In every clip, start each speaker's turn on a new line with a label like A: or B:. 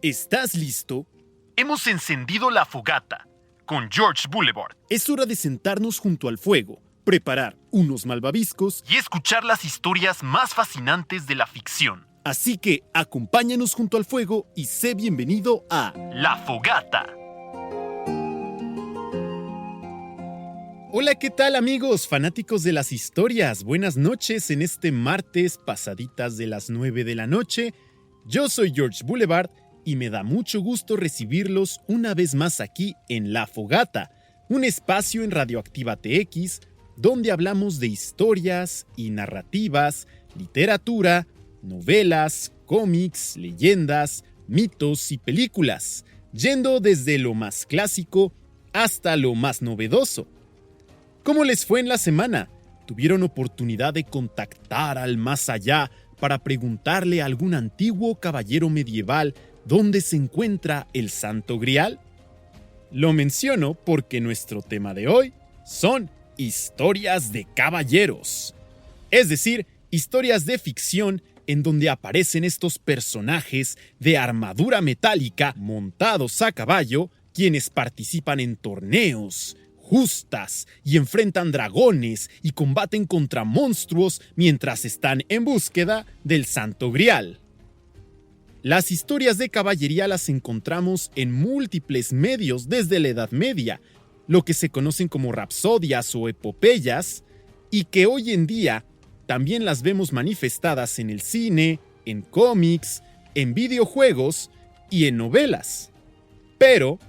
A: ¿Estás listo?
B: Hemos encendido la fogata con George Boulevard
A: Es hora de sentarnos junto al fuego, preparar unos malvaviscos
B: y escuchar las historias más fascinantes de la ficción.
A: Así que acompáñanos junto al fuego y sé bienvenido a
B: La Fogata.
A: Hola, ¿qué tal amigos, fanáticos de las historias? Buenas noches en este martes, pasaditas de las 9 de la noche. Yo soy George Boulevard y me da mucho gusto recibirlos una vez más aquí en La Fogata, un espacio en Radioactiva TX donde hablamos de historias y narrativas, literatura, novelas, cómics, leyendas, mitos y películas, yendo desde lo más clásico hasta lo más novedoso. ¿Cómo les fue en la semana? ¿Tuvieron oportunidad de contactar al más allá para preguntarle a algún antiguo caballero medieval dónde se encuentra el Santo Grial? Lo menciono porque nuestro tema de hoy son historias de caballeros. Es decir, historias de ficción en donde aparecen estos personajes de armadura metálica montados a caballo, quienes participan en torneos, justas y enfrentan dragones y combaten contra monstruos mientras están en búsqueda del Santo Grial. Las historias de caballería las encontramos en múltiples medios desde la Edad Media, lo que se conocen como rapsodias o epopeyas, y que hoy en día también las vemos manifestadas en el cine, en cómics, en videojuegos y en novelas. Pero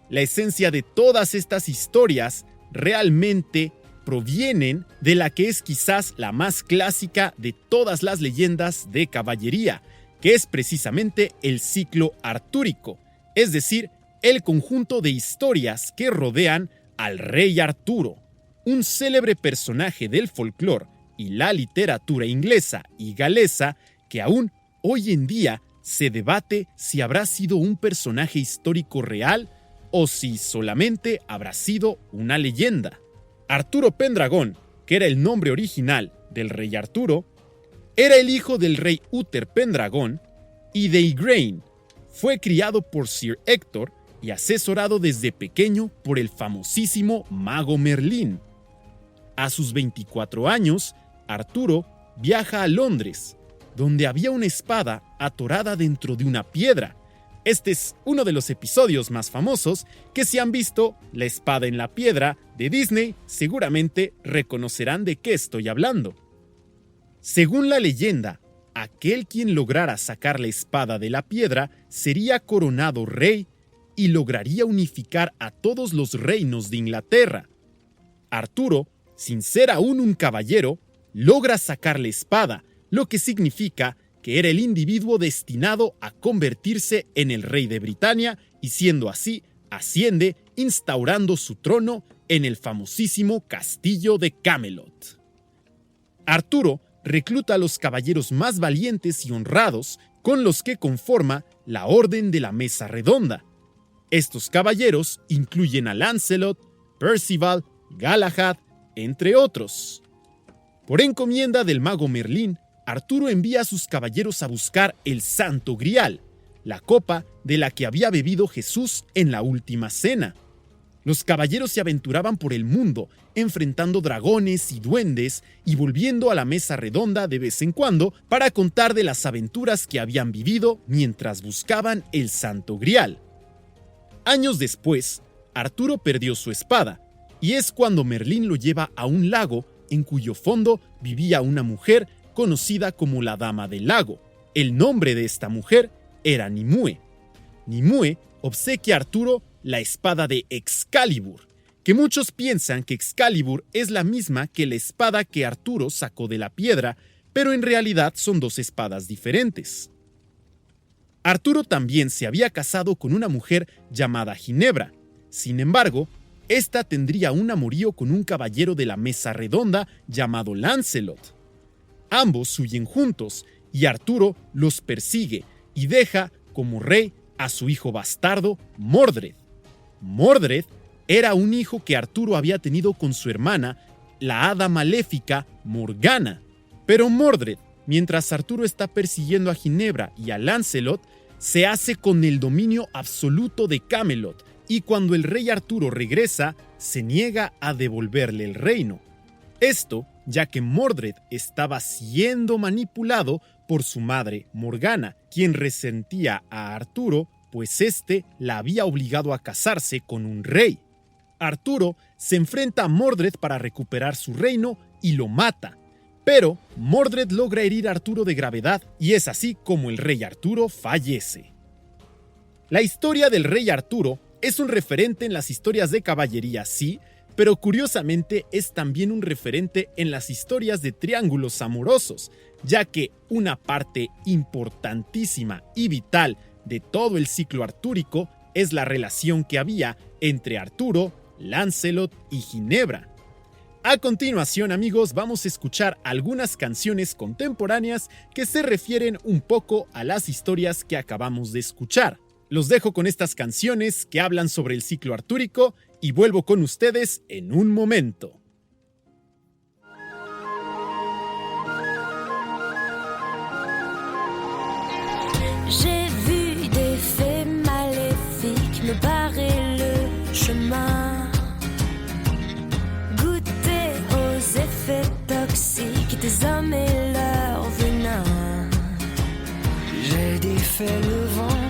A: la esencia de todas estas historias realmente provienen de la que es quizás la más clásica de todas las leyendas de caballería, que es precisamente el ciclo artúrico, es decir, el conjunto de historias que rodean al rey Arturo, un célebre personaje del folclore y la literatura inglesa y galesa que aún hoy en día se debate si habrá sido un personaje histórico real o si solamente habrá sido una leyenda. Arturo Pendragon, que era el nombre original del rey Arturo, era el hijo del rey Uther Pendragon y de Igraine. Fue criado por Sir Héctor y asesorado desde pequeño por el famosísimo mago Merlín. A sus 24 años, Arturo viaja a Londres, donde había una espada atorada dentro de una piedra. Este es uno de los episodios más famosos que, si han visto La espada en la piedra de Disney, seguramente reconocerán de qué estoy hablando. Según la leyenda, aquel quien lograra sacar la espada de la piedra sería coronado rey y lograría unificar a todos los reinos de Inglaterra. Arturo, sin ser aún un caballero, logra sacar la espada, lo que significa que era el individuo destinado a convertirse en el rey de Britania y, siendo así, asciende, instaurando su trono en el famosísimo castillo de Camelot. Arturo recluta a los caballeros más valientes y honrados con los que conforma la Orden de la Mesa Redonda. Estos caballeros incluyen a Lancelot, Percival, Galahad, entre otros. Por encomienda del mago Merlín, Arturo envía a sus caballeros a buscar el Santo Grial, la copa de la que había bebido Jesús en la última cena. Los caballeros se aventuraban por el mundo, enfrentando dragones y duendes y volviendo a la mesa redonda de vez en cuando para contar de las aventuras que habían vivido mientras buscaban el Santo Grial. Años después, Arturo perdió su espada, y es cuando Merlín lo lleva a un lago en cuyo fondo vivía una mujer conocida como la Dama del Lago. El nombre de esta mujer era Nimue. Nimue obsequia a Arturo la espada de Excalibur, que muchos piensan que Excalibur es la misma que la espada que Arturo sacó de la piedra, pero en realidad son dos espadas diferentes. Arturo también se había casado con una mujer llamada Ginebra. Sin embargo, esta tendría un amorío con un caballero de la Mesa Redonda llamado Lancelot. Ambos huyen juntos y Arturo los persigue y deja como rey a su hijo bastardo Mordred. Mordred era un hijo que Arturo había tenido con su hermana, la hada maléfica Morgana. Pero Mordred, mientras Arturo está persiguiendo a Ginebra y a Lancelot, se hace con el dominio absoluto de Camelot, y cuando el rey Arturo regresa, se niega a devolverle el reino. Esto ya que Mordred estaba siendo manipulado por su madre Morgana, quien resentía a Arturo, pues éste la había obligado a casarse con un rey. Arturo se enfrenta a Mordred para recuperar su reino y lo mata, pero Mordred logra herir a Arturo de gravedad y es así como el rey Arturo fallece. La historia del rey Arturo es un referente en las historias de caballería, sí, pero curiosamente es también un referente en las historias de triángulos amorosos, ya que una parte importantísima y vital de todo el ciclo artúrico es la relación que había entre Arturo, Lancelot y Ginebra. A continuación, amigos, vamos a escuchar algunas canciones contemporáneas que se refieren un poco a las historias que acabamos de escuchar. Los dejo con estas canciones que hablan sobre el ciclo artúrico y vuelvo con ustedes en un momento.
C: J'ai vu des fées maléfiques me barrer le chemin, goûter aux effets toxiques des hommes et leur venin.
D: J'ai défait le vent,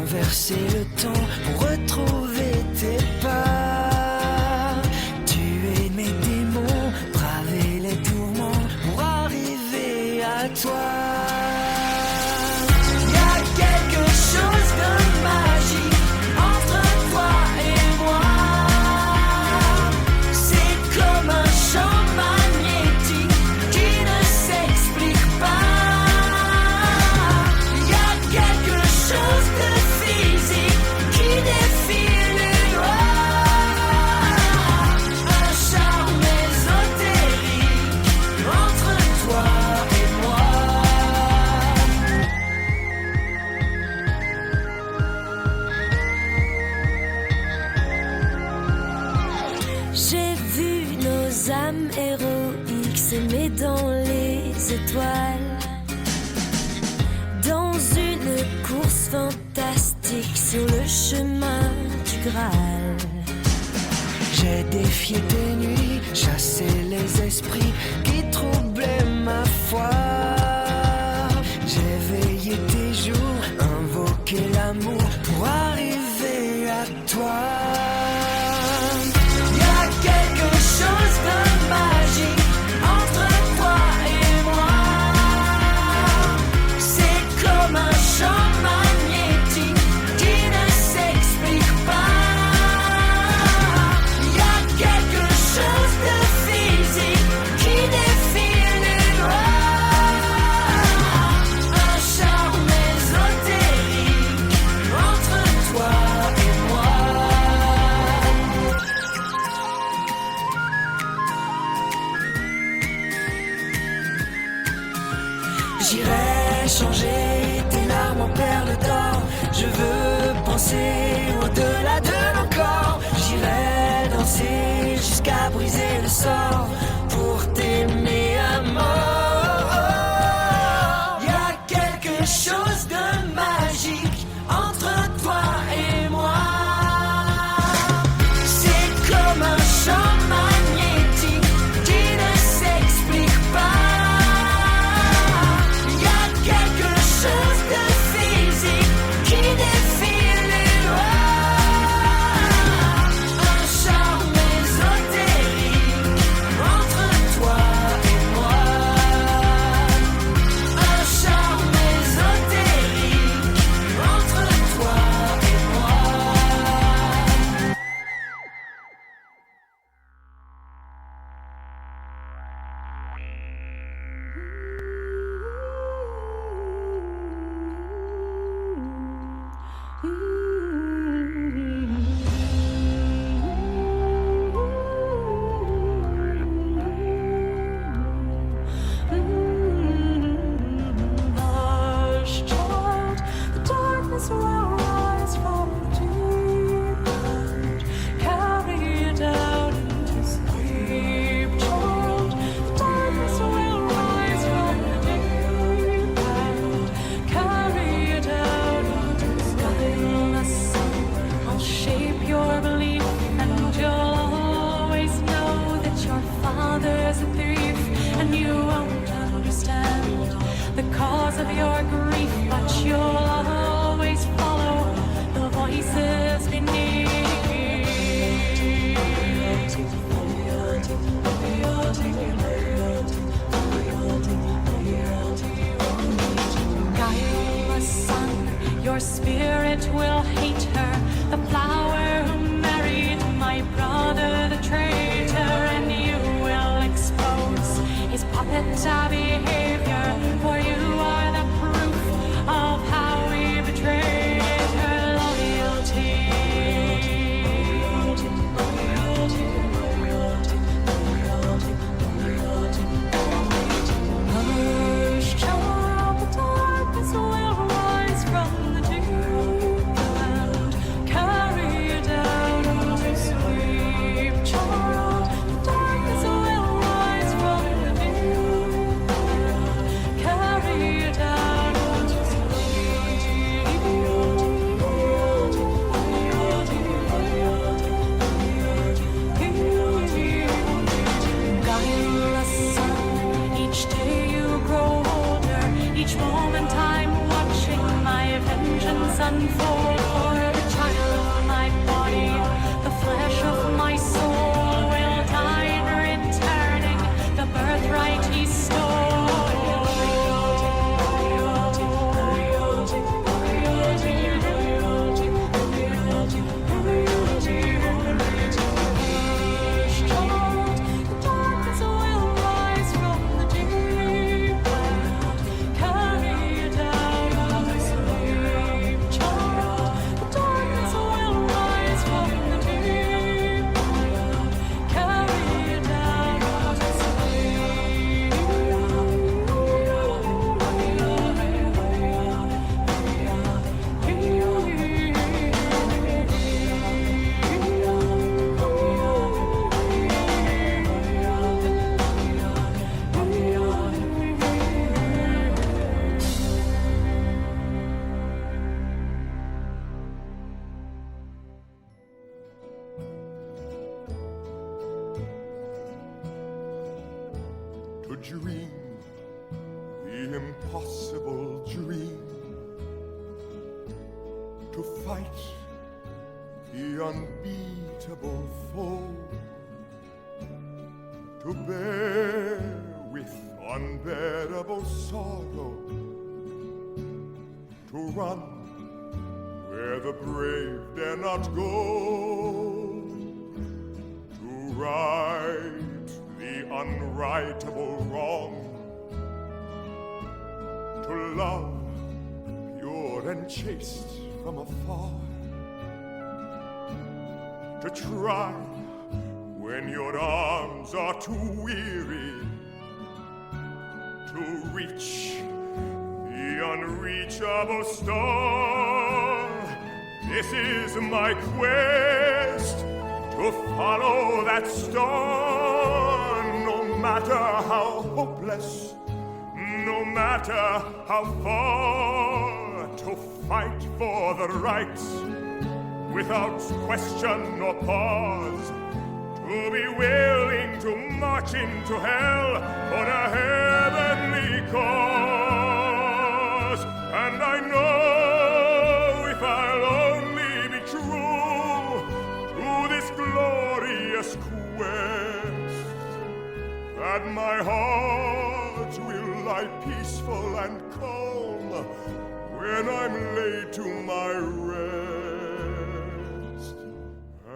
D: inversé le temps pour retrouver tes pas, tuer mes démons, braver les tourments pour arriver à toi.
C: S'aimer dans les étoiles, dans une course fantastique sur le chemin du Graal.
D: J'ai défié tes nuits, chassé les esprits qui troublaient ma foi. J'ai veillé tes jours, invoqué l'amour pour arriver à toi. Y a quelque chose de magique changer tes larmes en perles d'or. Je veux penser au-delà de nos corps. J'irai danser jusqu'à briser le sort pour t'aimer à mort. Y a quelque chose de magique entre toi et moi. C'est comme un champ magnétique qui ne s'explique pas.
E: your spirit will hate her, the flower who married my brother, the traitor, and you will expose his puppet behavior, for you are the proof of how we betrayed her loyalty. Hush, child, the darkness will rise from the deep and carry you down to sleep. Child, the darkness will rise from the deep and carry you down to sleep. Guileless son, each day you grow older, each moment I'm watching my vengeance unfold. For the child of my body, the flesh of my soul will die in returning the birthright he
F: To dream the impossible dream, to fight the unbeatable foe, to bear with unbearable sorrow, to run where the brave dare not go, to right the unrightable wrong, to love pure and chaste from afar, to try when your arms are too weary, to reach the unreachable star. This is my quest, to follow that star, no matter how hopeless, no matter how far, to fight for the right without question or pause, to be willing to march into hell for a heavenly cause. And I know if I'll only be true to this glorious quest, that my heart will lie peaceful and calm when I'm laid to my rest,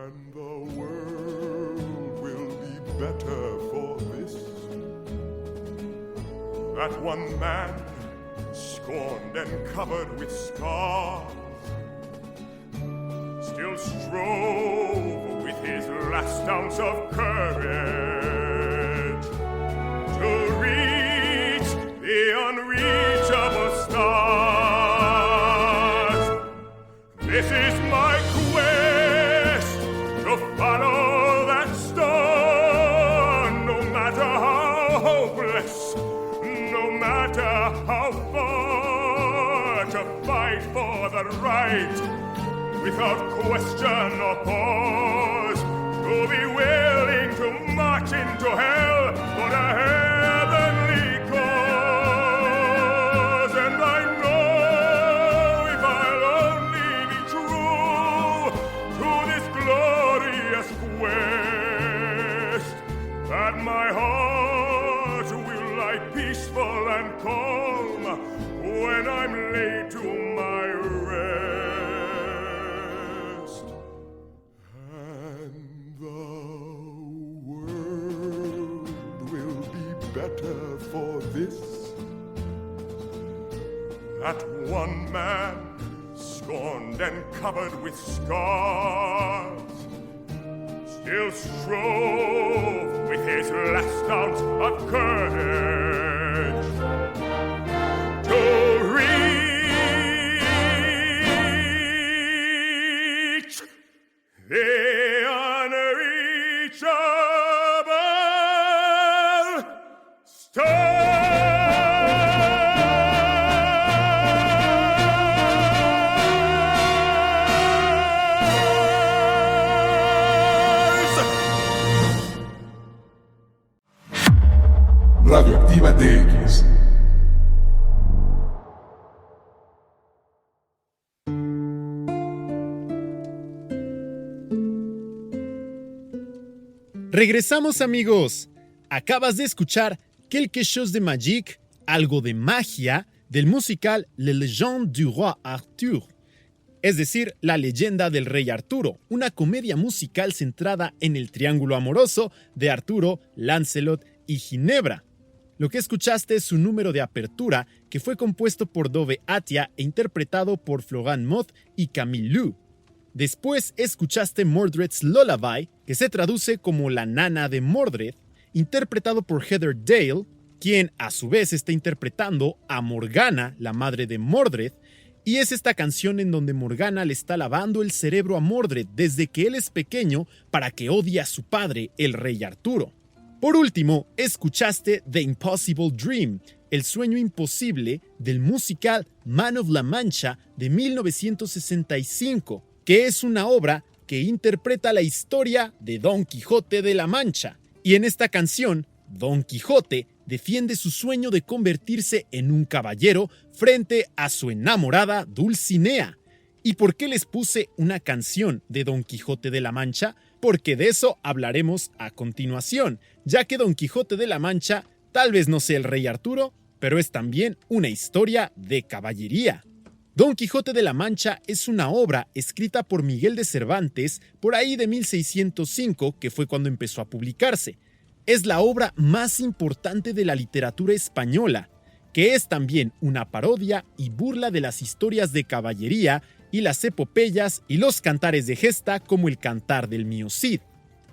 F: and the world will be better for this, that one man, scorned and covered with scars, still strove with his last ounce of courage to reach the unreachable stars. This is my quest, to follow that star, no matter how hopeless, no matter how far, to fight for the right without question or pause, to be willing to march into hell for a heavenly cause. And I know if I'll only be true to this glorious quest, that my heart will lie peaceful and calm when I'm laid to my rest. this, that one man, scorned and covered with scars, still strove with his last ounce of courage to reach the unreachable
G: Radioactiva TX.
A: Regresamos, amigos. Acabas de escuchar Quelque chose de magique, algo de magia, del musical Le Légende du Roi Arthur, es decir, La leyenda del rey Arturo, una comedia musical centrada en el triángulo amoroso de Arturo, Lancelot y Ginebra. Lo que escuchaste es su número de apertura, que fue compuesto por Dove Atia e interpretado por Florent Moth y Camille Lou. Después escuchaste Mordred's Lullaby, que se traduce como La nana de Mordred, interpretado por Heather Dale, quien a su vez está interpretando a Morgana, la madre de Mordred, y es esta canción en donde Morgana le está lavando el cerebro a Mordred desde que él es pequeño para que odie a su padre, el rey Arturo. Por último, escuchaste The Impossible Dream, el sueño imposible del musical Man of La Mancha de 1965, que es una obra que interpreta la historia de Don Quijote de la Mancha. Y en esta canción, Don Quijote defiende su sueño de convertirse en un caballero frente a su enamorada Dulcinea. ¿Y por qué les puse una canción de Don Quijote de la Mancha? Porque de eso hablaremos a continuación, ya que Don Quijote de la Mancha tal vez no sea el rey Arturo, pero es también una historia de caballería. Don Quijote de la Mancha es una obra escrita por Miguel de Cervantes por ahí de 1605, que fue cuando empezó a publicarse. Es la obra más importante de la literatura española, que es también una parodia y burla de las historias de caballería y las epopeyas y los cantares de gesta como el Cantar del Mío Cid.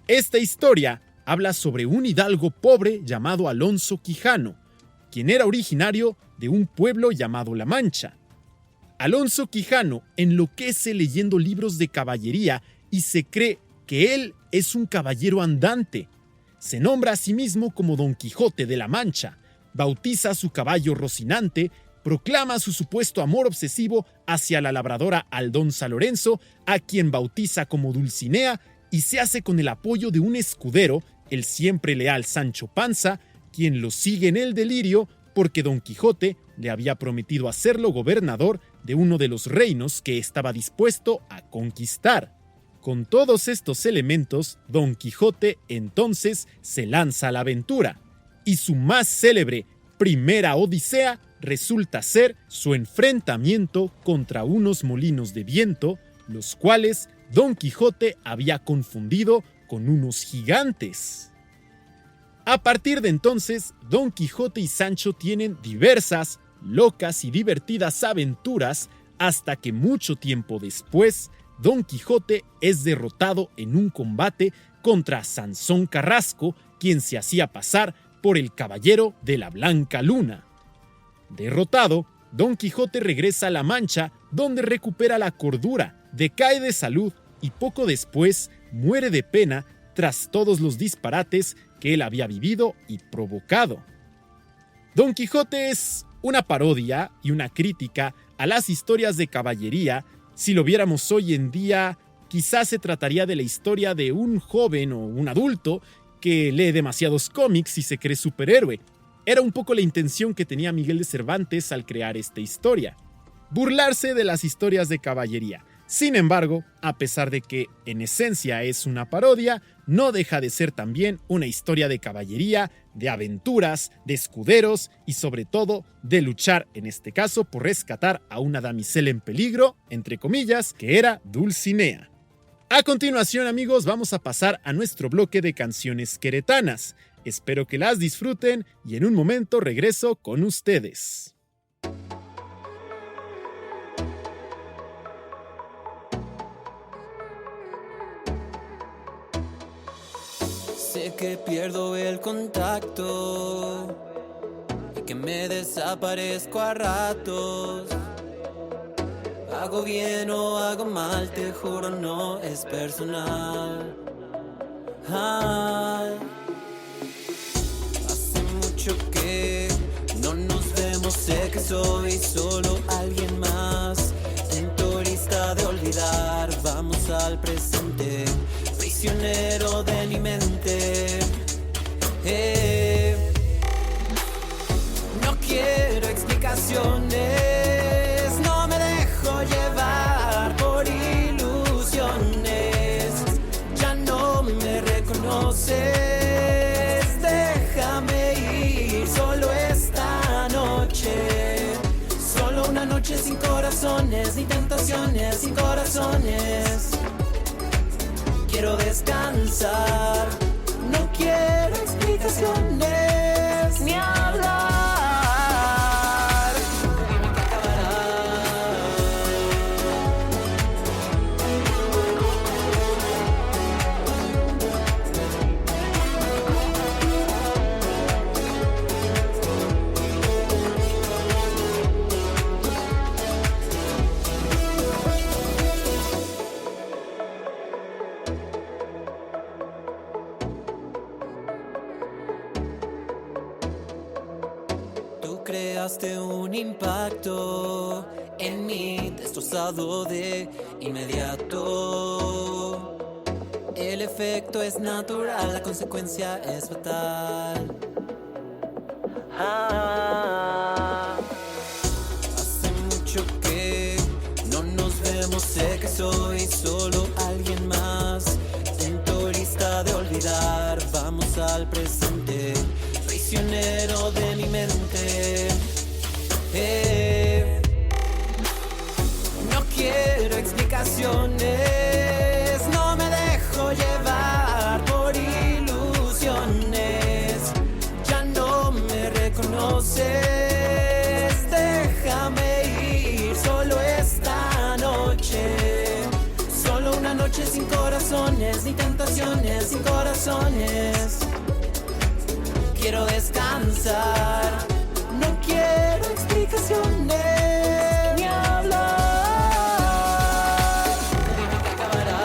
A: Esta historia habla sobre un hidalgo pobre llamado Alonso Quijano, quien era originario de un pueblo llamado La Mancha. Alonso Quijano enloquece leyendo libros de caballería y se cree que él es un caballero andante. Se nombra a sí mismo como Don Quijote de la Mancha, bautiza a su caballo Rocinante, proclama su supuesto amor obsesivo hacia la labradora Aldonza Lorenzo, a quien bautiza como Dulcinea, y se hace con el apoyo de un escudero, el siempre leal Sancho Panza, quien lo sigue en el delirio porque Don Quijote le había prometido hacerlo gobernador de uno de los reinos que estaba dispuesto a conquistar. Con todos estos elementos, Don Quijote entonces se lanza a la aventura, y su más célebre primera odisea resulta ser su enfrentamiento contra unos molinos de viento, los cuales Don Quijote había confundido con unos gigantes. A partir de entonces, Don Quijote y Sancho tienen diversas, locas y divertidas aventuras hasta que mucho tiempo después, Don Quijote es derrotado en un combate contra Sansón Carrasco, quien se hacía pasar por el caballero de la Blanca Luna. Derrotado, Don Quijote regresa a La Mancha, donde recupera la cordura, decae de salud y poco después muere de pena tras todos los disparates que él había vivido y provocado. Don Quijote es una parodia y una crítica a las historias de caballería. Si lo viéramos hoy en día, quizás se trataría de la historia de un joven o un adulto que lee demasiados cómics y se cree superhéroe. Era un poco la intención que tenía Miguel de Cervantes al crear esta historia: burlarse de las historias de caballería. Sin embargo, a pesar de que en esencia es una parodia, no deja de ser también una historia de caballería, de aventuras, de escuderos y sobre todo de luchar, en este caso, por rescatar a una damisela en peligro, entre comillas, que era Dulcinea. A continuación, amigos, vamos a pasar a nuestro bloque de canciones queretanas. Espero que las disfruten y en un momento regreso con ustedes.
G: Sé que pierdo el contacto y que me desaparezco a ratos. Hago bien o hago mal, te juro no es personal. Hace mucho que no nos vemos, sé que soy solo alguien más. Un turista de olvidar, vamos al presente, prisionero de mi mente. No quiero explicaciones, no me dejo llevar por ilusiones. Ya no me reconoces, déjame ir solo esta noche. Solo una noche sin corazones, ni tentaciones, sin corazones. Quiero descansar, no quiero explicaciones ni hablar. Dime que acabará. Creaste un impacto en mí, destrozado de inmediato. El efecto es natural, la consecuencia es fatal. Hace mucho que no nos vemos, sé que soy solo alguien más. Un turista de olvidar, vamos al presente, prisionero de mi mente. No quiero explicaciones, no me dejo llevar por ilusiones. Ya no me reconoces, déjame ir solo esta noche. Solo una noche sin corazones, ni tentaciones, sin corazones. Quiero descansar, no quiero explicaciones ni hablar. Dime que acabará.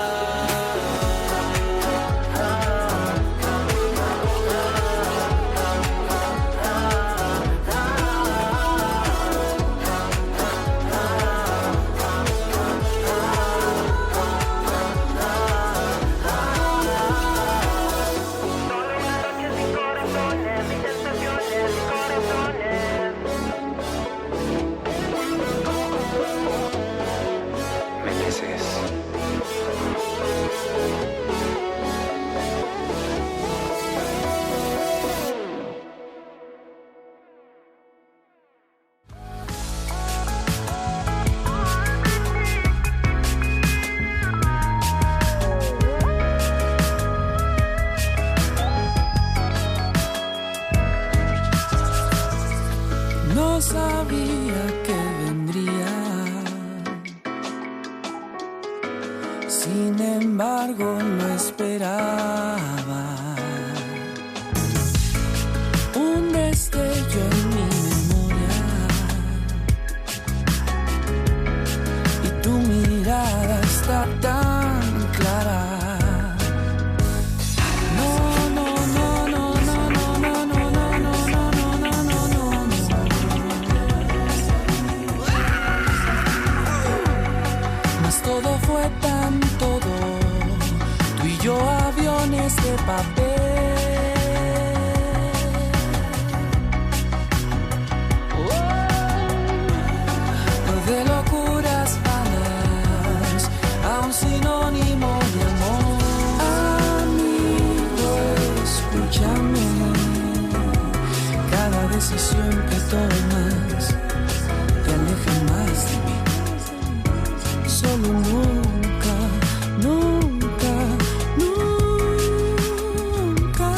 D: No sabía que vendría, sin embargo no esperaba un destello en mi memoria y tu mirada está tan clara. Todo fue tan todo, tú y yo aviones de papel. De locuras vanas a un sinónimo de amor. Amigo, escúchame, cada decisión que tomas te aleja más de mí. Solo nunca, nunca, nunca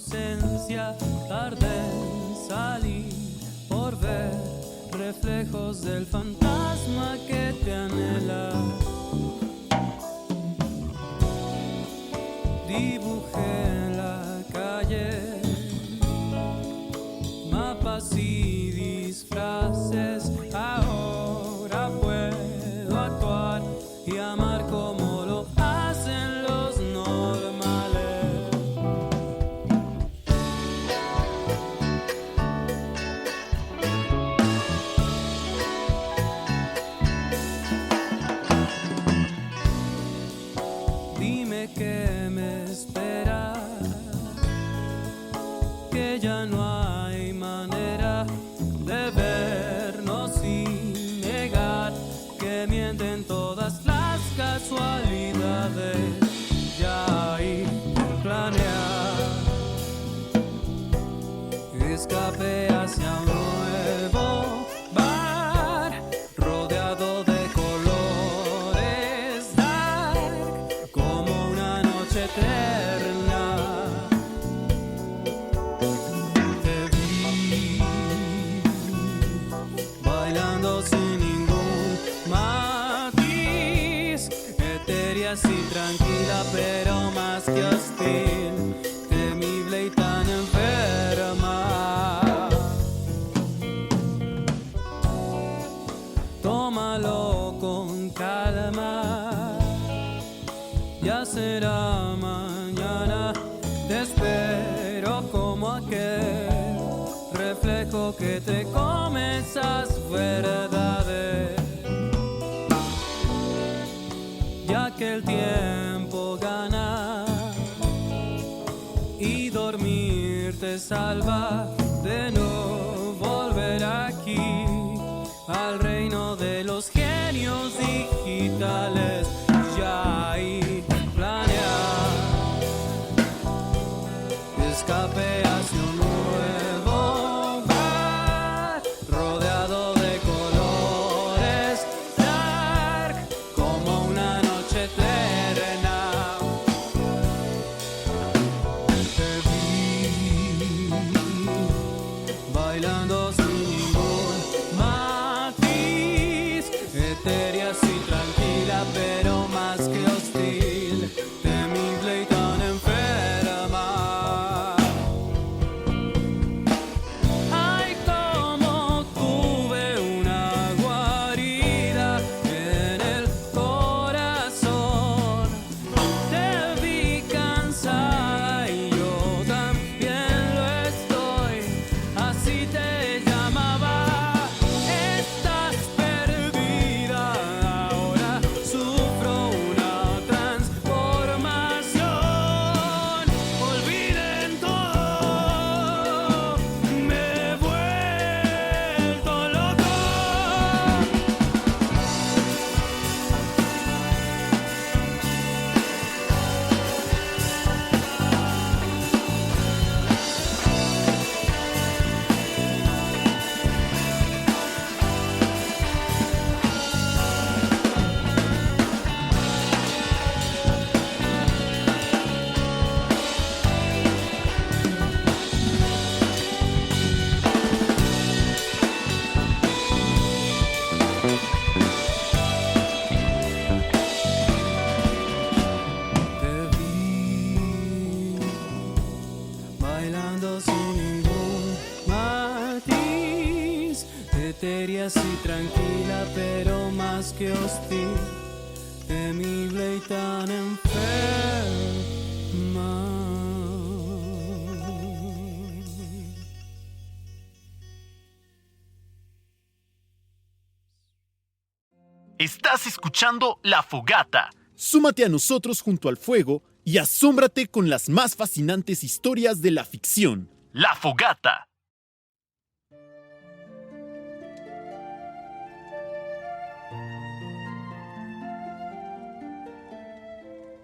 H: ausencia, tardé en salir por ver reflejos del fantasma que te anhela. Dibujé en la calle mapas y disfraces. Ahora puedo actuar y amar como lo hacen los normales. Dime qué me espera, que ya no hay manera de vernos sin negar que mienten todas las casualidades. Ya hay planear escape hacia un nuevo bar rodeado de colores dark como una noche eterna. Te vi bailando sin ningún matiz, etérea y tranquila pero más que hostil, temible y tan enferma. Tómalo con calma, ya será mañana. Te espero como aquel reflejo que te come esas verdades, ya que el tiempo gana y dormir te salva de no volver aquí al reino de los genios digitales. Ya hay planear escape hacia un nuevo bar rodeado de colores dark como una noche eterna. Te vi bailando sin ningún matiz, etérea y tranquila pero más que hostil, temible y tan enferma. Ay, como tuve una guarida en el corazón. Te vi cansada y yo también lo estoy, así te llamaba. Estás perdida, ahora sufro una transformación. Olviden todo, me he vuelto loco. Te vi bailando sin ningún matiz, etérea y tranquila pero más que hostil, temible y tan enferma.
B: Estás escuchando La Fogata.
A: Súmate a nosotros junto al fuego y asómbrate con las más fascinantes historias de la ficción.
B: La Fogata.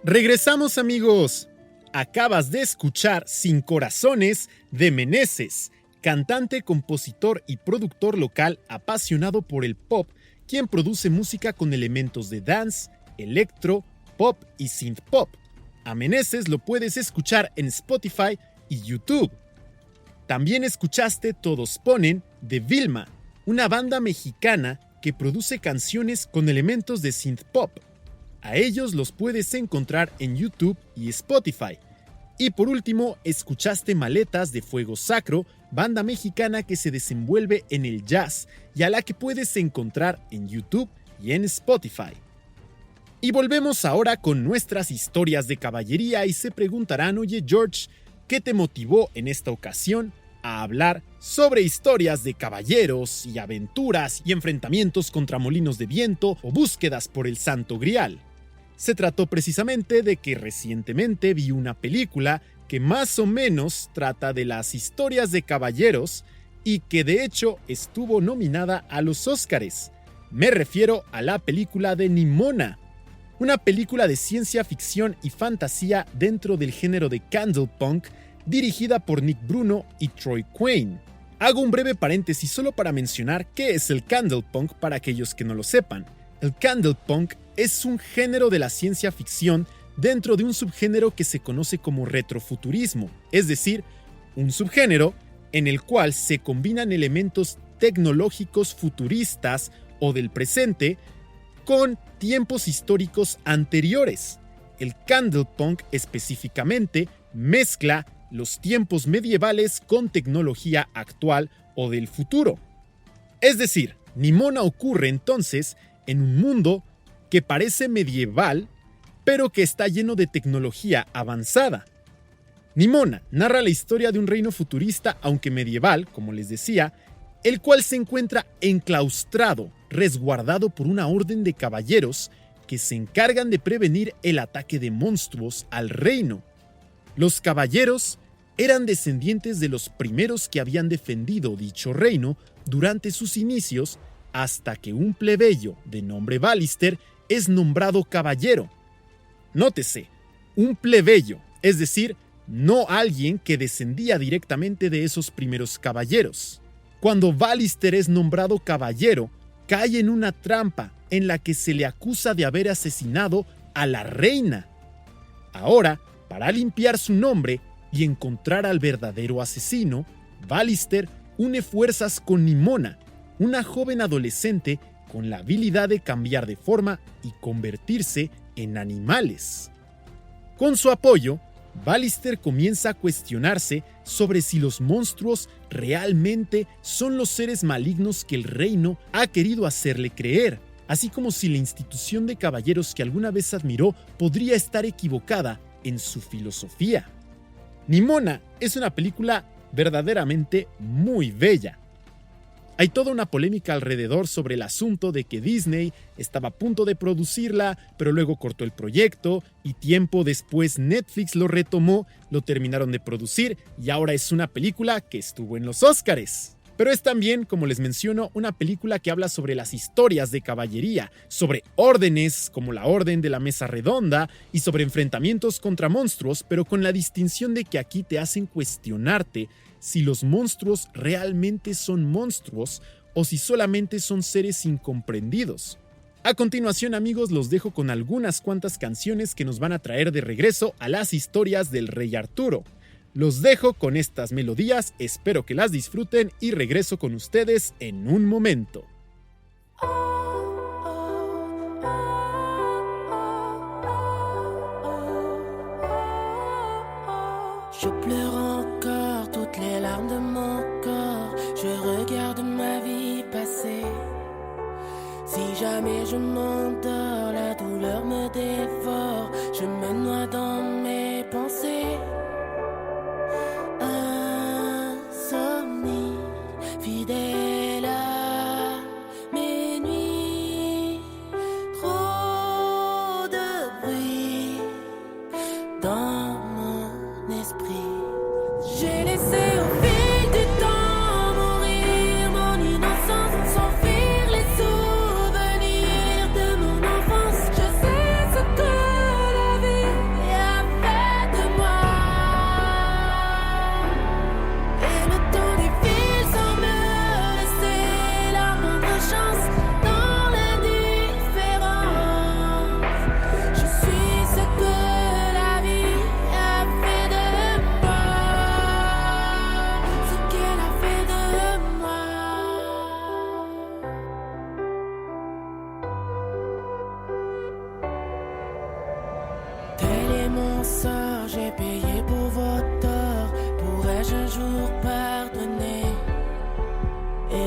A: Regresamos, amigos. Acabas de escuchar Sin Corazones de Meneses, cantante, compositor y productor local apasionado por el pop, quien produce música con elementos de dance, electro, pop y synth pop. A Meneses lo puedes escuchar en Spotify y YouTube. También escuchaste Todos Ponen de Vilma, una banda mexicana que produce canciones con elementos de synth pop. A ellos los puedes encontrar en YouTube y Spotify. Y por último, escuchaste Maletas de Fuego Sacro, banda mexicana que se desenvuelve en el jazz y a la que puedes encontrar en YouTube y en Spotify. Y volvemos ahora con nuestras historias de caballería y se preguntarán, oye George, ¿qué te motivó en esta ocasión a hablar sobre historias de caballeros y aventuras y enfrentamientos contra molinos de viento o búsquedas por el Santo Grial? Se trató precisamente de que recientemente vi una película que más o menos trata de las historias de caballeros y que de hecho estuvo nominada a los Óscares. Me refiero a la película de Nimona, una película de ciencia ficción y fantasía dentro del género de Candlepunk, dirigida por Nick Bruno y Troy Quane. Hago un breve paréntesis solo para mencionar qué es el Candlepunk para aquellos que no lo sepan. El Candlepunk es un género de la ciencia ficción dentro de un subgénero que se conoce como retrofuturismo, es decir, un subgénero en el cual se combinan elementos tecnológicos futuristas o del presente con tiempos históricos anteriores. El Candlepunk específicamente mezcla los tiempos medievales con tecnología actual o del futuro. Es decir, Nimona ocurre entonces en un mundo que parece medieval, pero que está lleno de tecnología avanzada. Nimona narra la historia de un reino futurista, aunque medieval, como les decía, el cual se encuentra enclaustrado, resguardado por una orden de caballeros que se encargan de prevenir el ataque de monstruos al reino. Los caballeros eran descendientes de los primeros que habían defendido dicho reino durante sus inicios, hasta que un plebeyo de nombre Ballister es nombrado caballero. Nótese, un plebeyo, es decir, no alguien que descendía directamente de esos primeros caballeros. Cuando Ballister es nombrado caballero, cae en una trampa en la que se le acusa de haber asesinado a la reina. Ahora, para limpiar su nombre y encontrar al verdadero asesino, Ballister une fuerzas con Nimona, una joven adolescente con la habilidad de cambiar de forma y convertirse en animales. Con su apoyo, Ballister comienza a cuestionarse sobre si los monstruos realmente son los seres malignos que el reino ha querido hacerle creer, así como si la institución de caballeros que alguna vez admiró podría estar equivocada en su filosofía. Nimona es una película verdaderamente muy bella. Hay toda una polémica alrededor sobre el asunto de que Disney estaba a punto de producirla, pero luego cortó el proyecto y tiempo después Netflix lo retomó, lo terminaron de producir y ahora es una película que estuvo en los Óscares. Pero es también, como les menciono, una película que habla sobre las historias de caballería, sobre órdenes como la Orden de la Mesa Redonda y sobre enfrentamientos contra monstruos, pero con la distinción de que aquí te hacen cuestionarte si los monstruos realmente son monstruos o si solamente son seres incomprendidos. A continuación, amigos, los dejo con algunas cuantas canciones que nos van a traer de regreso a las historias del Rey Arturo. Los dejo con estas melodías, espero que las disfruten y regreso con ustedes en un momento.
C: Je pleure encore toutes les larmes de mon corps. Je regarde ma vie passer. Si jamais je m'endors, la douleur me dévore. Je me noie dans mes pensées. Insomnie, fidèle à mes nuits. Trop de bruit dans mon esprit. J'ai laissé au fil du temps mourir mon innocence, s'enfuir les souvenirs de mon enfance. Je sais ce que la vie a fait de moi. Et le temps défile sans me laisser la moindre chance dans l'indifférence. Je suis ce que la vie a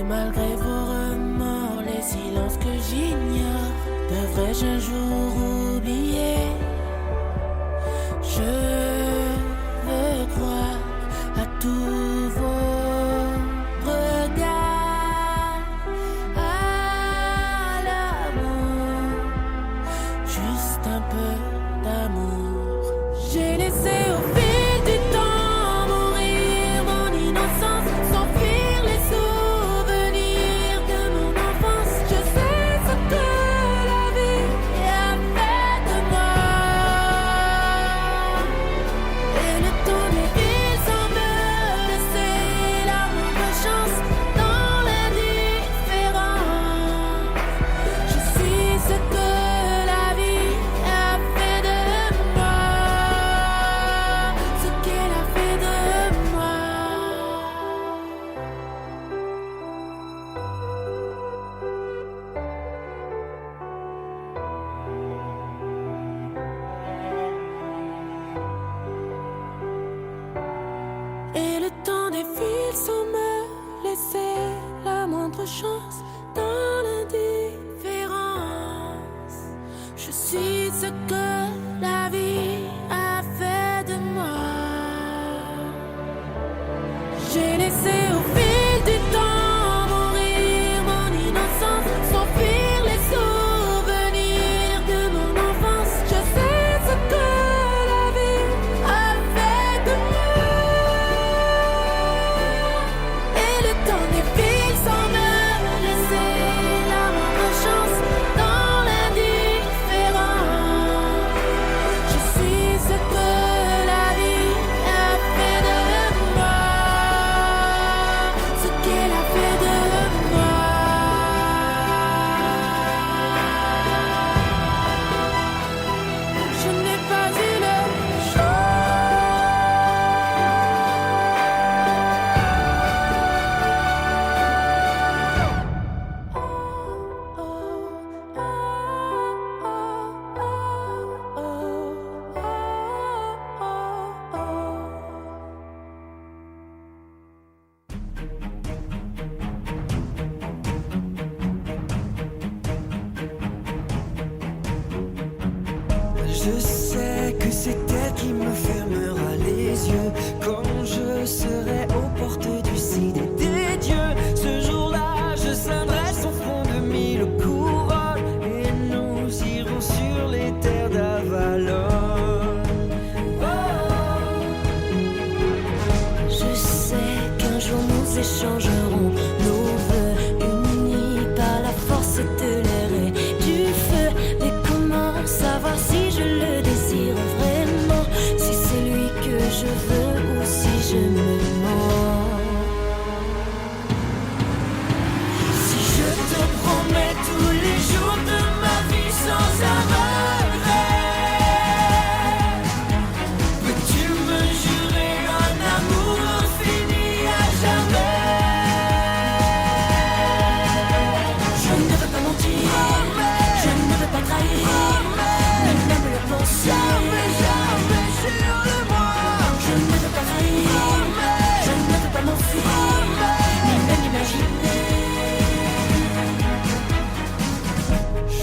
C: malgré vos remords, les silences que j'ignore, devrais-je un jour oublier? Je veux croire à tous vos regards, à l'amour, juste un peu d'amour. J'ai laissé au fil du temps mourir mon innocence, s'enfuir les souvenirs de mon enfance. Je sais ce que la vie a fait de moi. Et le temps défile sans me laisser la moindre chance dans l'indifférence. Je suis ce que la vie a fait de moi, ce qu'elle a fait de moi. Et le temps défile sans me laisser la moindre chance dans l'indifférence. Je suis ce que la vie a fait de moi. J'ai laissé au fil du temps mourir mon innocence, s'enfuir les souvenirs de mon enfance. Je sais ce que la vie a fait de moi. Et le temps défile sans me laisser la moindre chance dans l'indifférence. Je suis ce que la vie a fait de moi, ce qu'elle a fait de moi. Je n'ai pas eu le choix.
D: Je sais que c'est elle qui me fermera les yeux quand je serai aux portes du ciel des dieux. Ce jour-là, je scindrai son front de 1000 couronnes et nous irons sur les terres d'Avalon.
C: Je sais qu'un jour nous échangerons nos vœux, unis par la force de l'air et du feu. Mais comment savoir si je le désire vraiment, si c'est lui que je veux ou si je me mens?
D: Si je te promets tous les jours de ma vie sans un regret, peux-tu me jurer un amour infini à jamais?
C: Je ne veux pas mentir, je ne veux pas trahir, ni même le penser.
D: Jamais, jamais, jure-le-moi.
C: Je ne veux pas trahir, je ne veux pas m'enfuir, ni même imaginer.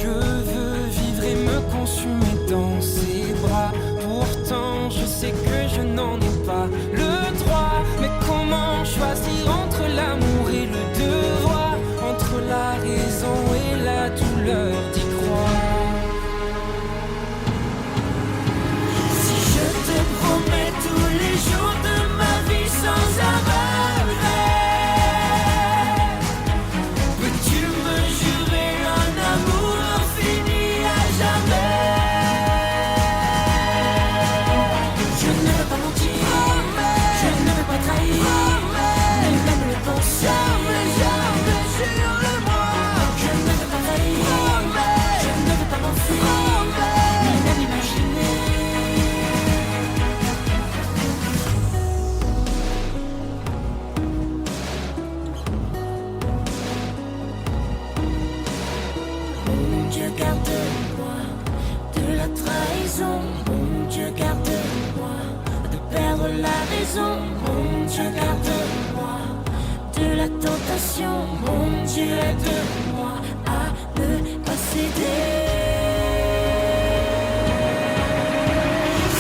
H: Je veux vivre et me consumer dans ses bras. Pourtant, je sais que je n'en ai pas le droit. Mais comment choisir entre l'amour et le devoir, entre la raison et la douleur d'y croire?
D: Si je te promets tous les jours de ma vie sans un regret, peux-tu me jurer un amour infini à jamais?
C: Je ne veux pas mentir, je ne veux pas trahir, ni même le penser.
D: Jamais, jamais, jure-le-moi.
C: Je ne veux pas trahir, je ne veux pas m'enfuir, ni même imaginer. Mon Dieu, garde-moi de la trahison. Mon Dieu, garde-moi de perdre la raison. Mon Dieu, garde-moi de la tentation. Mon Dieu, aide-moi à ne pas céder.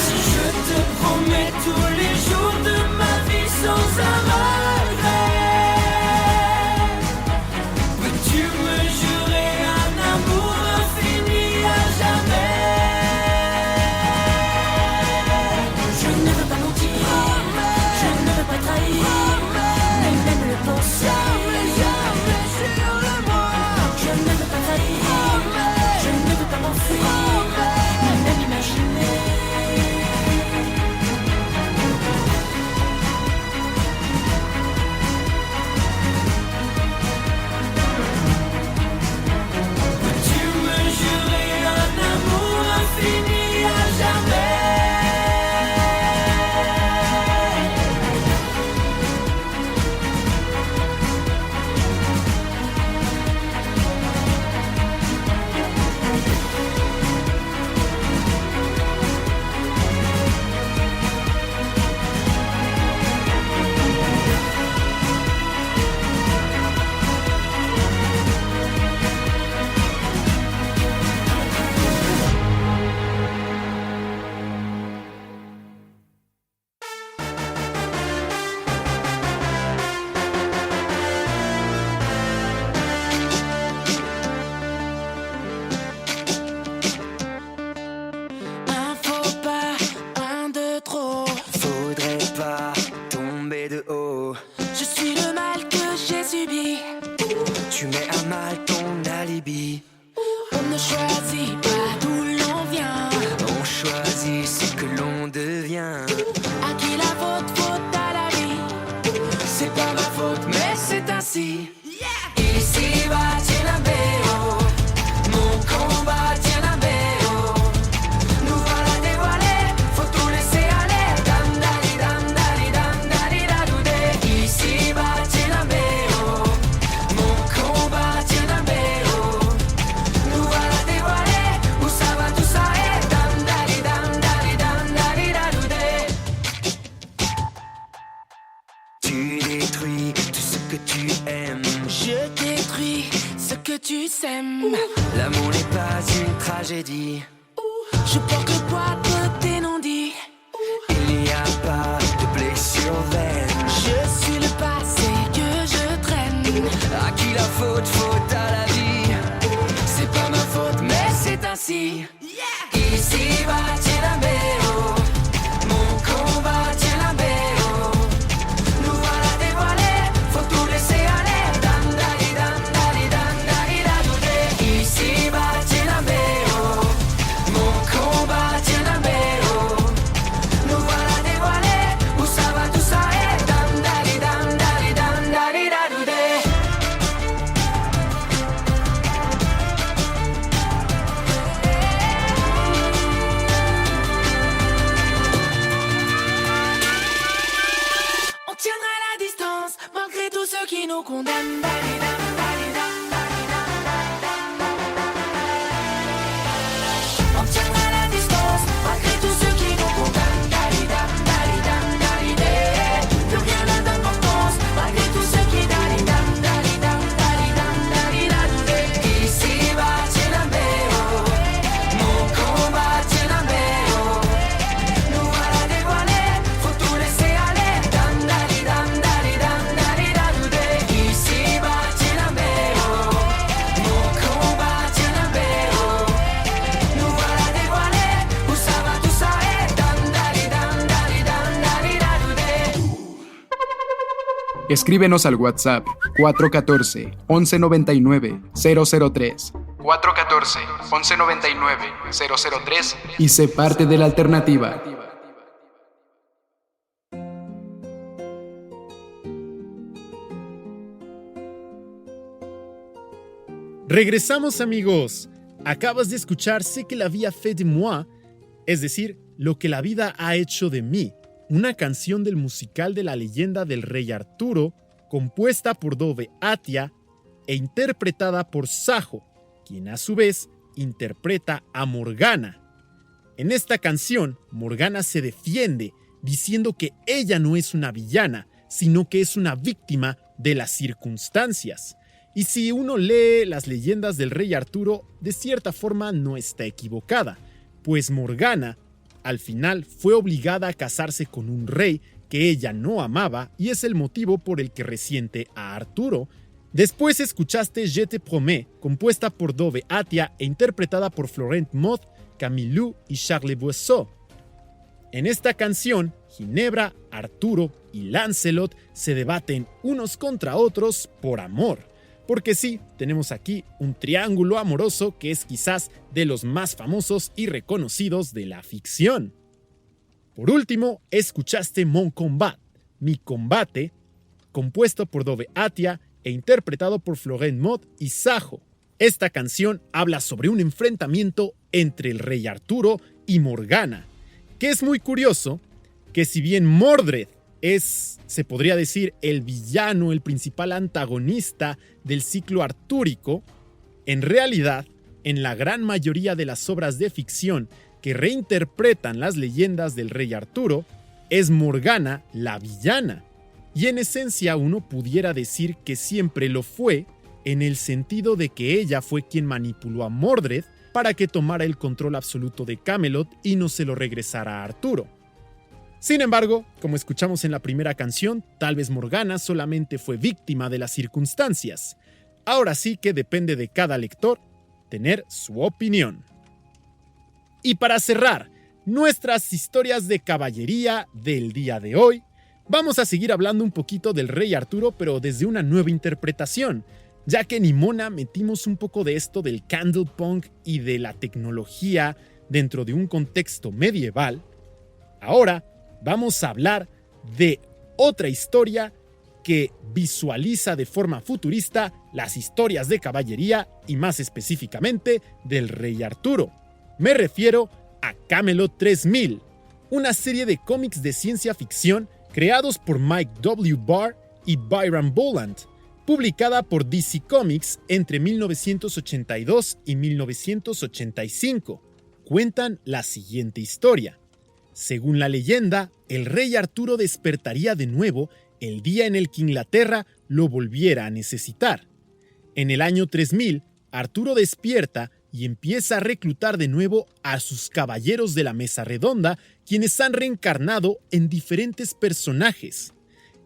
D: Si je te promets tous les jours de ma vie sans un regret, peux-tu me jurer un amour infini à jamais?
C: Je ne veux pas mentir, je ne veux pas trahir, même le penser. Je ne veux pas trahir, je ne veux pas m'enfuir, même imaginer.
D: Peux-tu me jurer un amour infini à jamais?
C: Un faux pas, un de trop.
D: Faudrait pas tomber de haut.
C: Je suis le mal que j'ai subi.
D: Tu mets à mal ton alibi.
C: On ne choisit pas d'où l'on vient.
D: On choisit ce que l'on devient.
C: À qui la faute à la vie.
D: C'est pas ma faute, mais c'est ainsi. Ici va Tienabéo. Mon combat Tienabéo. Nous voilà dévoilés, faut tout laisser aller. Dam dali dam dali dam dali dadoudé. Ici va Tienabéo. Mon combat Tienabéo. Nous voilà dévoilés, où ça va tout ça est. Dam dali dam dali dam dali dadoudé. Tu détruis tout ce que tu aimes.
C: Je détruis ce que tu sèmes.
D: L'amour n'est pas une tragédie.
C: Je porte le poids de tes non-dits.
D: Il n'y a pas de blessure vaine.
C: Je suis le passé que je traîne.
D: À qui la faute, faute à la vie. C'est pas ma faute, mais c'est ainsi. Ici va Tienabéo. Mon combat Tienabéo. Nous voilà dévoilés, faut tout laisser aller. Dam dali dam dali dam dali dadoudé. Ici va Tienabéo. Mon combat Tienabéo. Nous voilà dévoilés, où ça va tout ça est. Dam dali dam dali dam dali dadoudé.
C: On tiendra la distance malgré tous ceux qui nous condamnent. Dalidam, dalidam, dalidam, dalidam, dalidam. On tiendra la distance malgré tous ceux qui nous condamnent. Dalidam, dalidam, dalidé. Plus rien n'a d'importance malgré tous ceux qui dalidam, dalidam, dalidam, dalidadoué.
D: Ici va Tienabéo. Mon combat Tienabéo. Nous voilà dévoilés, faut tout laisser aller. Dam dali dam dali dam dali dadoudé. Ici va Tienabéo. Mon combat Tienabéo. Nous voilà dévoilés, où ça va tout ça est. Dam dali dam dali dam dali dadoudé.
I: Escríbenos al WhatsApp 414-1199-003. 414-1199-003 y sé parte de la alternativa.
A: Regresamos, amigos. Acabas de escuchar Sé que la vie a fait de moi, es decir, Lo que la vida ha hecho de mí, una canción del musical de la leyenda del rey Arturo, compuesta por Dove Atia e interpretada por Sajo, quien a su vez interpreta a Morgana. En esta canción, Morgana se defiende diciendo que ella no es una villana, sino que es una víctima de las circunstancias. Y si uno lee las leyendas del rey Arturo, de cierta forma no está equivocada, pues Morgana, al final, fue obligada a casarse con un rey que ella no amaba y es el motivo por el que resiente a Arturo. Después escuchaste Je te promets, compuesta por Dove Atia e interpretada por Florent Maude, Camille y Charles Boisseau. En esta canción, Ginebra, Arturo y Lancelot se debaten unos contra otros por amor. Porque sí, tenemos aquí un triángulo amoroso que es quizás de los más famosos y reconocidos de la ficción. Por último, escuchaste Mon Combat, Mi Combate, compuesto por Dove Atia e interpretado por Florent Maude y Sajo. Esta canción habla sobre un enfrentamiento entre el rey Arturo y Morgana, que es muy curioso que si bien Mordred es, se podría decir, el villano, el principal antagonista del ciclo artúrico, en realidad, en la gran mayoría de las obras de ficción que reinterpretan las leyendas del rey Arturo, es Morgana la villana. Y en esencia uno pudiera decir que siempre lo fue, en el sentido de que ella fue quien manipuló a Mordred para que tomara el control absoluto de Camelot y no se lo regresara a Arturo. Sin embargo, como escuchamos en la primera canción, tal vez Morgana solamente fue víctima de las circunstancias. Ahora sí que depende de cada lector tener su opinión. Y para cerrar nuestras historias de caballería del día de hoy, vamos a seguir hablando un poquito del rey Arturo, pero desde una nueva interpretación, ya que en Nimona metimos un poco de esto del candlepunk y de la tecnología dentro de un contexto medieval. Ahora vamos a hablar de otra historia que visualiza de forma futurista las historias de caballería y más específicamente del rey Arturo. Me refiero a Camelot 3000, una serie de cómics de ciencia ficción creados por Mike W. Barr y Byron Boland, publicada por DC Comics entre 1982 y 1985. Cuentan la siguiente historia. Según la leyenda, el rey Arturo despertaría de nuevo el día en el que Inglaterra lo volviera a necesitar. En el año 3000, Arturo despierta y empieza a reclutar de nuevo a sus caballeros de la mesa redonda, quienes han reencarnado en diferentes personajes.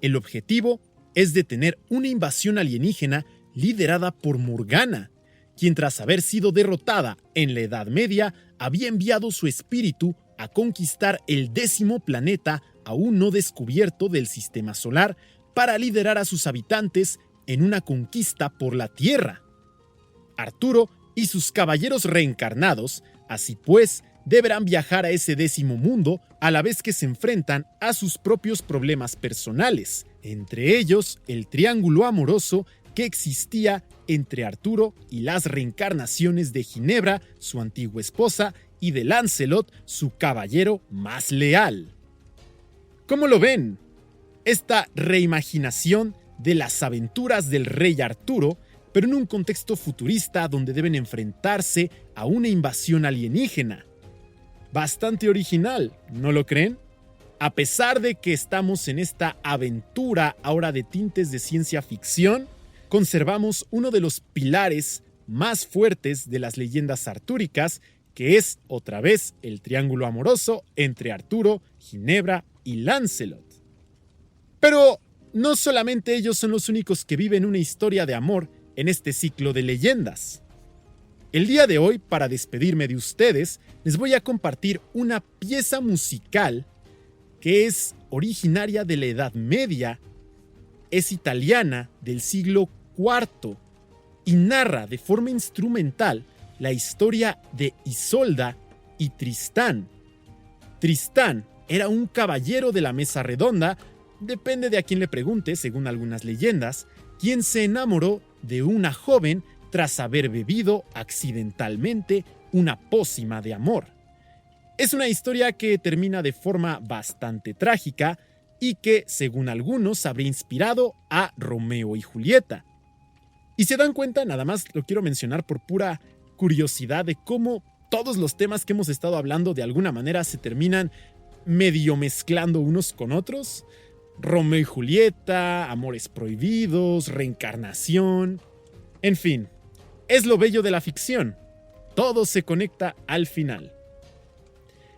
A: El objetivo es detener una invasión alienígena liderada por Morgana, quien tras haber sido derrotada en la Edad Media, había enviado su espíritu a conquistar el 10º planeta aún no descubierto del sistema solar para liderar a sus habitantes en una conquista por la Tierra. Arturo y sus caballeros reencarnados, así pues, deberán viajar a ese 10º mundo a la vez que se enfrentan a sus propios problemas personales, entre ellos el triángulo amoroso que existía entre Arturo y las reencarnaciones de Ginebra, su antigua esposa, y de Lancelot, su caballero más leal. ¿Cómo lo ven? Esta reimaginación de las aventuras del rey Arturo, pero en un contexto futurista donde deben enfrentarse a una invasión alienígena. Bastante original, ¿no lo creen? A pesar de que estamos en esta aventura ahora de tintes de ciencia ficción, conservamos uno de los pilares más fuertes de las leyendas artúricas, que es, otra vez, el triángulo amoroso entre Arturo, Ginebra y Lancelot. Pero no solamente ellos son los únicos que viven una historia de amor en este ciclo de leyendas. El día de hoy, para despedirme de ustedes, les voy a compartir una pieza musical que es originaria de la Edad Media, es italiana del siglo IV y narra de forma instrumental la historia de Isolda y Tristán. Tristán era un caballero de la mesa redonda, depende de a quién le pregunte, según algunas leyendas, quien se enamoró de una joven tras haber bebido accidentalmente una pócima de amor. Es una historia que termina de forma bastante trágica y que, según algunos, habría inspirado a Romeo y Julieta. Y se dan cuenta, nada más lo quiero mencionar por pura curiosidad de cómo todos los temas que hemos estado hablando de alguna manera se terminan medio mezclando unos con otros. Romeo y Julieta, amores prohibidos, reencarnación. En fin, es lo bello de la ficción. Todo se conecta al final.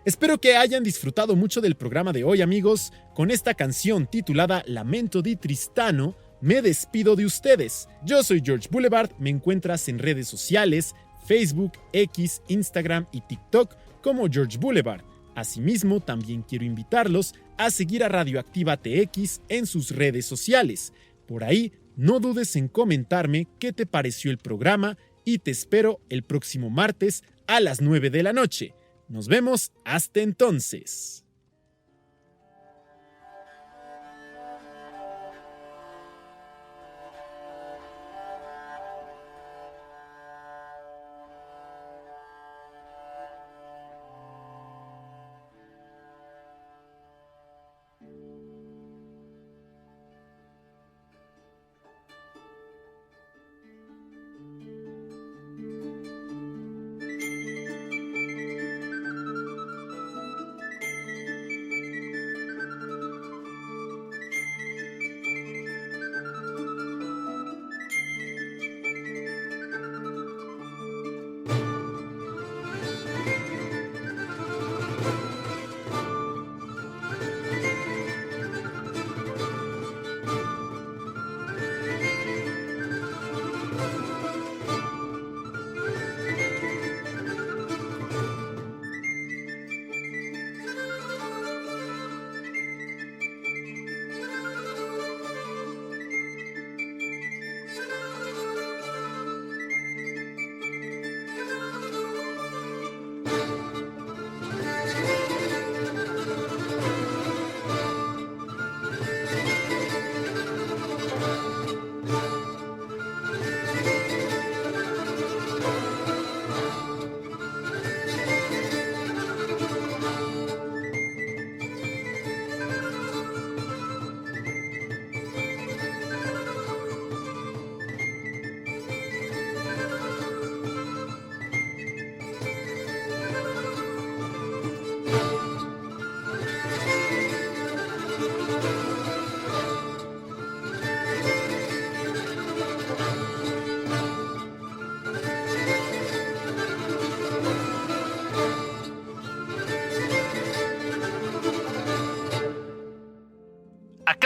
A: Espero que hayan disfrutado mucho del programa de hoy, amigos. Con esta canción titulada Lamento di Tristano, me despido de ustedes. Yo soy George Boulevard, me encuentras en redes sociales, Facebook, X, Instagram y TikTok como George Boulevard. Asimismo, también quiero invitarlos a seguir a Radioactiva TX en sus redes sociales. Por ahí, no dudes en comentarme qué te pareció el programa y te espero el próximo martes a las 9 de la noche. Nos vemos hasta entonces.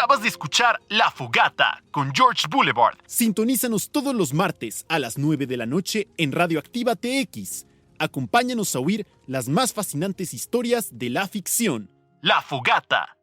B: Acabas de escuchar La Fogata con George Boulevard.
A: Sintonízanos todos los martes a las 9 de la noche en Radioactiva TX. Acompáñanos a oír las más fascinantes historias de la ficción.
B: La Fogata.